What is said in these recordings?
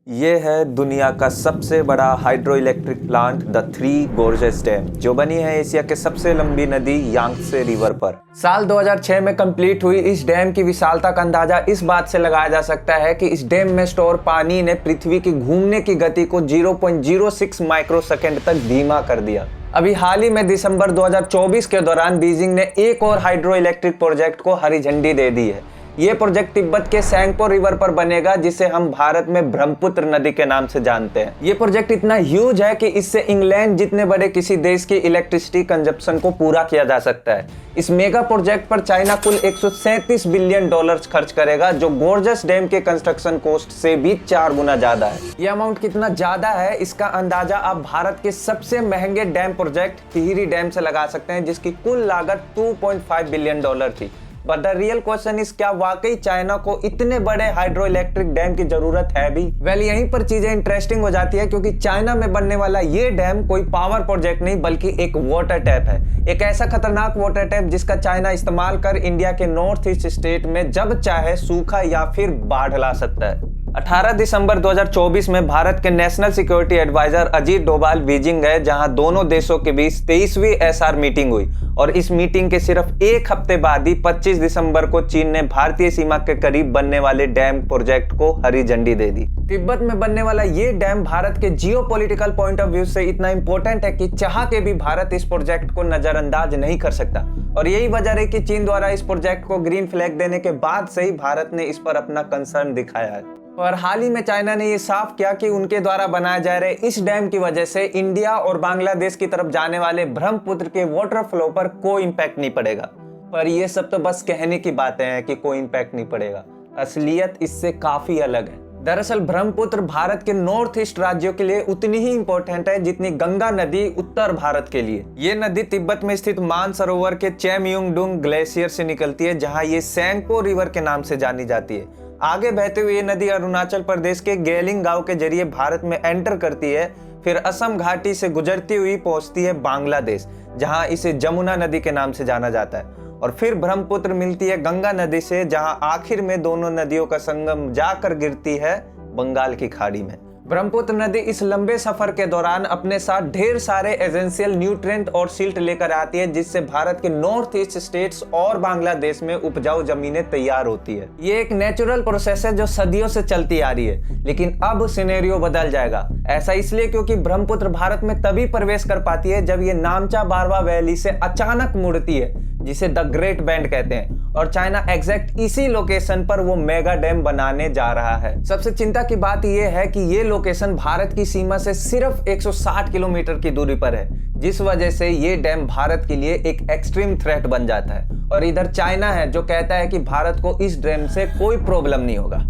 ये है दुनिया का सबसे बड़ा hydro electric plant the three gorges dam, जो बनी है एशिया के सबसे लंबी नदी यांगत्से रिवर पर। साल 2006 में कंप्लीट हुई इस डैम की विशालता का अंदाजा इस बात से लगाया जा सकता है कि इस डैम में स्टोर पानी ने पृथ्वी की घूमने की गति को 0.06 माइक्रोसेकंड तक धीमा कर दिया। अभी हाल ही में दिसंबर 2024 के दौरान बीजिंग ने एक और हाइड्रो इलेक्ट्रिक प्रोजेक्ट को हरी झंडी दे दी है। ये प्रोजेक्ट तिब्बत के सैंगपो रिवर पर बनेगा, जिसे हम भारत में ब्रह्मपुत्र नदी के नाम से जानते हैं। ये प्रोजेक्ट इतना ह्यूज है कि इससे इंग्लैंड जितने बड़े किसी देश की इलेक्ट्रिसिटी कंजप्शन को पूरा किया जा सकता है। इस मेगा प्रोजेक्ट पर चाइना कुल 137 बिलियन डॉलर्स खर्च करेगा, जो गोर्जस डैम के कंस्ट्रक्शन कॉस्ट से भी 4 गुना ज्यादा है। ये अमाउंट कितना ज्यादा है, इसका अंदाजा आप भारत के सबसे महंगे डैम प्रोजेक्ट टिहरी डैम से लगा सकते हैं, जिसकी कुल लागत 2.5 बिलियन डॉलर थी। But the real question is, क्या वाकई चाइना को इतने बड़े हाइड्रो इलेक्ट्रिक डैम की जरूरत है भी? वेल, यहीं पर चीजें इंटरेस्टिंग हो जाती है, क्योंकि चाइना में बनने वाला ये डैम कोई पावर प्रोजेक्ट नहीं बल्कि एक वाटर टैप है। एक ऐसा खतरनाक वाटर टैप जिसका चाइना इस्तेमाल कर इंडिया के नॉर्थ ईस्ट स्टेट में जब चाहे सूखा या फिर बाढ़ ला सकता है। 18 दिसंबर 2024 में भारत के national security adviser Ajit Doval Beijing गए, जहां दोनों देशों के बीच 23वीं एसआर मीटिंग हुई। और इस मीटिंग के सिर्फ एक हफ्ते बाद ही 25 दिसंबर को चीन ने भारतीय सीमा के करीब बनने वाले डैम प्रोजेक्ट को हरी झंडी दे दी। तिब्बत में बनने वाला ये डैम भारत के जियोपॉलिटिकल पॉइंट ऑफ व्यू से इतना इंपॉर्टेंट है कि चाह के भी भारत इस प्रोजेक्ट को नजरअंदाज नहीं कर सकता। और यही वजह है कि चीन द्वारा इस प्रोजेक्ट को ग्रीन फ्लैग देने के बाद से ही भारत ने इस पर अपना कंसर्न दिखाया है। और हाल ही में चाइना ने ये साफ किया कि उनके द्वारा बनाए जा रहे इस डैम की वजह से इंडिया और बांग्लादेश की तरफ जाने वाले ब्रह्मपुत्र के वाटर फ्लो पर कोई इंपैक्ट नहीं पड़ेगा। पर ये सब तो बस कहने की बातें हैं कि कोई इंपैक्ट नहीं पड़ेगा। असलियत इससे काफी अलग है। दरअसल ब्रह्मपुत्र भारत के नॉर्थ ईस्ट राज्यों के लिए उतनी ही इंपॉर्टेंट है जितनी गंगा नदी उत्तर भारत के लिए। ये नदी तिब्बत में स्थित मानसरोवर के चेमयुंगडुंग ग्लेशियर से निकलती है, जहां ये सैंगपो रिवर के नाम से जानी जाती है। आगे बहते हुए ये नदी अरुणाचल प्रदेश के गेलिंग गांव के जरिए भारत में एंटर करती है, फिर असम घाटी से गुजरती हुई पहुंचती है बांग्लादेश, जहां इसे जमुना नदी के नाम से जाना जाता है। और फिर ब्रह्मपुत्र मिलती है गंगा नदी से, जहां आखिर में दोनों नदियों का संगम जाकर गिरती है बंगाल की खाड़ी में। ब्रह्मपुत्र नदी इस लंबे सफर के दौरान अपने साथ ढेर सारे एसेंशियल न्यूट्रिएंट और सिल्ट लेकर आती है, जिससे भारत के नॉर्थ ईस्ट स्टेट्स और बांग्लादेश में उपजाऊ जमीनें तैयार होती है। ये एक नेचुरल प्रोसेस है जो सदियों से चलती आ रही है, लेकिन अब सिनेरियो बदल जाएगा। ऐसा इसलिए क्योंकि ब्रह्मपुत्र भारत में तभी प्रवेश कर पाती है जब ये नामचा बारवा वैली से अचानक मुड़ती है, जिसे द ग्रेट बैंड कहते हैं। और चाइना एग्जैक्ट इसी लोकेशन पर वो मेगा डैम बनाने जा रहा है। सबसे चिंता की बात यह है कि ये लोकेशन भारत की सीमा से सिर्फ 160 किलोमीटर की दूरी पर है, जिस वजह से ये डैम भारत के लिए एक एक्सट्रीम थ्रेट बन जाता है। और इधर चाइना है जो कहता है कि भारत को इस डैम से कोई प्रॉब्लम नहीं होगा।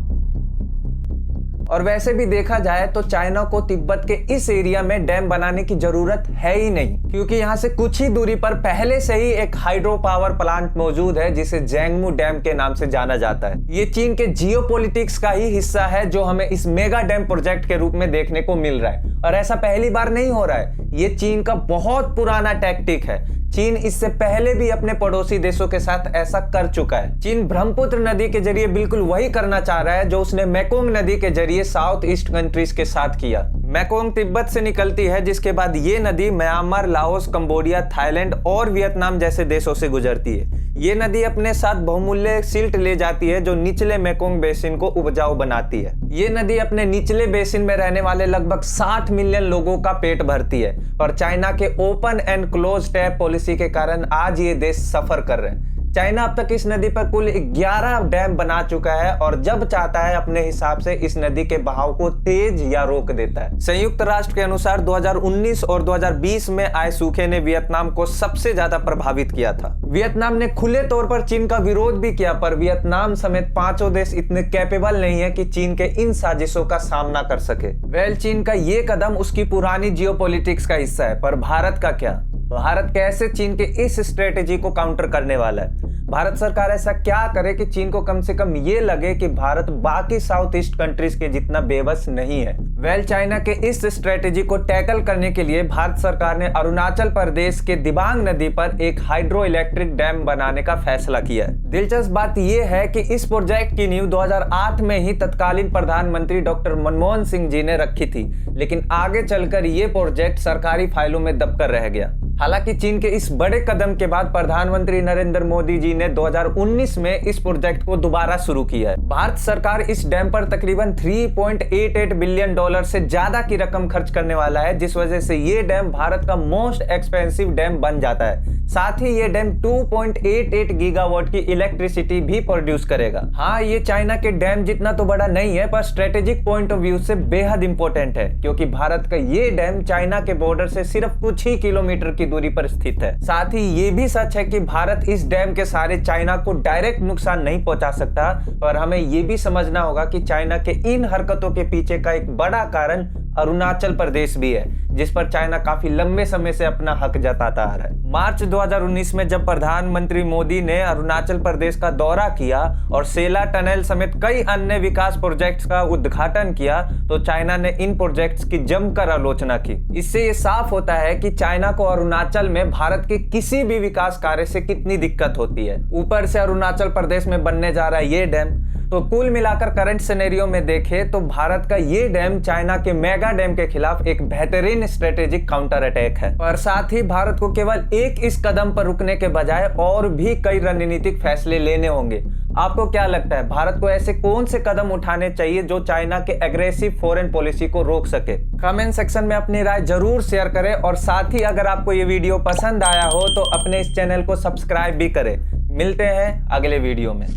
और वैसे भी देखा जाए तो चाइना को तिब्बत के इस एरिया में डैम बनाने की जरूरत है ही नहीं, क्योंकि यहाँ से कुछ ही दूरी पर पहले से ही एक हाइड्रो पावर प्लांट मौजूद है, जिसे जैंगमू डैम के नाम से जाना जाता है। ये चीन के जियोपॉलिटिक्स का ही हिस्सा है, जो हमें इस मेगा डैम प्रोजेक्ट के रूप में देखने को मिल रहा है। और ऐसा पहली बार नहीं हो रहा है, ये चीन का बहुत पुराना टैक्टिक है। चीन इससे पहले भी अपने पड़ोसी देशों के साथ ऐसा कर चुका है। चीन ब्रह्मपुत्र नदी के जरिए बिल्कुल वही करना चाह रहा है जो उसने मेकोंग नदी के जरिए साउथ ईस्ट कंट्रीज के साथ किया। मेकोंग तिब्बत से निकलती है, जिसके बाद ये नदी म्यांमार, लाओस, कंबोडिया, थाईलैंड और वियतनाम जैसे देशों से गुजरती है। ये नदी अपने साथ बहुमूल्य सिल्ट ले जाती है, जो निचले मेकोंग बेसिन को उपजाऊ बनाती है। ये नदी अपने निचले बेसिन में रहने वाले लगभग 60 मिलियन लोगों का पेट भरती है। और चाइना के open and close tap policy के कारण आज ये देश सफर कर रहे हैं। चाइना अब तक इस नदी पर कुल 11 डैम बना चुका है, और जब चाहता है अपने हिसाब से इस नदी के बहाव को तेज या रोक देता है। संयुक्त राष्ट्र के अनुसार 2019 और 2020 में आए सूखे ने वियतनाम को सबसे ज्यादा प्रभावित किया था। वियतनाम ने खुले तौर पर चीन का विरोध भी किया, पर वियतनाम समेत 5 देश इतने कैपेबल नहीं है कि चीन के इन साजिशों का सामना कर सके। वेल, चीन का ये कदम उसकी पुरानी जियोपॉलिटिक्स का हिस्सा है, पर भारत का क्या? भारत कैसे चीन के इस स्ट्रेटेजी को काउंटर करने वाला है? भारत सरकार ऐसा क्या करे कि चीन को कम से कम ये लगे कि भारत बाकी साउथ ईस्ट कंट्रीज के जितना बेबस नहीं है। चाइना के इस स्ट्रेटेजी को टैकल करने के लिए भारत सरकार ने अरुणाचल प्रदेश के दिबांग नदी पर एक हाइड्रो इलेक्ट्रिक डैम बनाने का फैसला किया है। दिलचस्प बात यह है कि इस प्रोजेक्ट की नींव 2008 में ही तत्कालीन प्रधानमंत्री डॉक्टर मनमोहन सिंह जी ने रखी थी, लेकिन आगे चलकर ये प्रोजेक्ट सरकारी फाइलों में दबकर रह गया। हालांकि चीन के इस बड़े कदम के बाद प्रधानमंत्री नरेंद्र मोदी जी ने 2019 में इस प्रोजेक्ट को दोबारा शुरू किया है। भारत सरकार इस डैम पर तकरीबन $3.88 बिलियन से ज्यादा की रकम खर्च करने वाला है, जिस वजह से ये डैम भारत का मोस्ट एक्सपेंसिव डैम बन जाता है। साथ ही ये डैम 2.88 गीगावाट की इलेक्ट्रिसिटी भी प्रोड्यूस करेगा। हाँ, ये चाइना के डैम जितना तो बड़ा नहीं है, पर स्ट्रेटेजिक पॉइंट ऑफ व्यू से बेहद इंपॉर्टेंट है, क्योंकि भारत का ये डैम चाइना के बॉर्डर से सिर्फ कुछ ही किलोमीटर की दूरी पर स्थित है। साथ ही ये भी सच है कि भारत इस डैम के सहारे चाइना को डायरेक्ट नुकसान नहीं पहुंचा सकता, पर हमें ये भी समझना होगा कि चाइना के इन हरकतों के पीछे का एक बड़ा कारण अरुणाचल प्रदेश भी है, जिस पर चाइना काफी लंबे समय से अपना हक जताता आ रहा है। मार्च 2019 में जब प्रधानमंत्री मोदी ने अरुणाचल प्रदेश का दौरा किया और सेला टनल समेत कई अन्य विकास प्रोजेक्ट्स का उद्घाटन किया, तो चाइना ने इन प्रोजेक्ट्स की जमकर आलोचना की। इससे ये साफ होता है कि चाइना को अरुणाचल में भारत के किसी भी विकास कार्य से कितनी दिक्कत होती है। ऊपर से अरुणाचल प्रदेश में बनने जा रहा है ये डैम, तो कुल मिलाकर करंट सिनेरियो में देखें तो भारत का ये डैम चाइना के मेगा डैम के खिलाफ एक बेहतरीन स्ट्रेटेजिक काउंटर अटैक है। और साथ ही भारत को केवल एक इस कदम पर रुकने के बजाय और भी कई रणनीतिक फैसले लेने होंगे। आपको क्या लगता है, भारत को ऐसे कौन से कदम उठाने चाहिए जो चाइना के एग्रेसिव फॉरेन पॉलिसी को रोक सके? कमेंट सेक्शन में अपनी राय जरूर शेयर करें, और साथ ही अगर आपको ये वीडियो पसंद आया हो तो अपने इस चैनल को सब्सक्राइब भी करें। मिलते हैं अगले वीडियो में।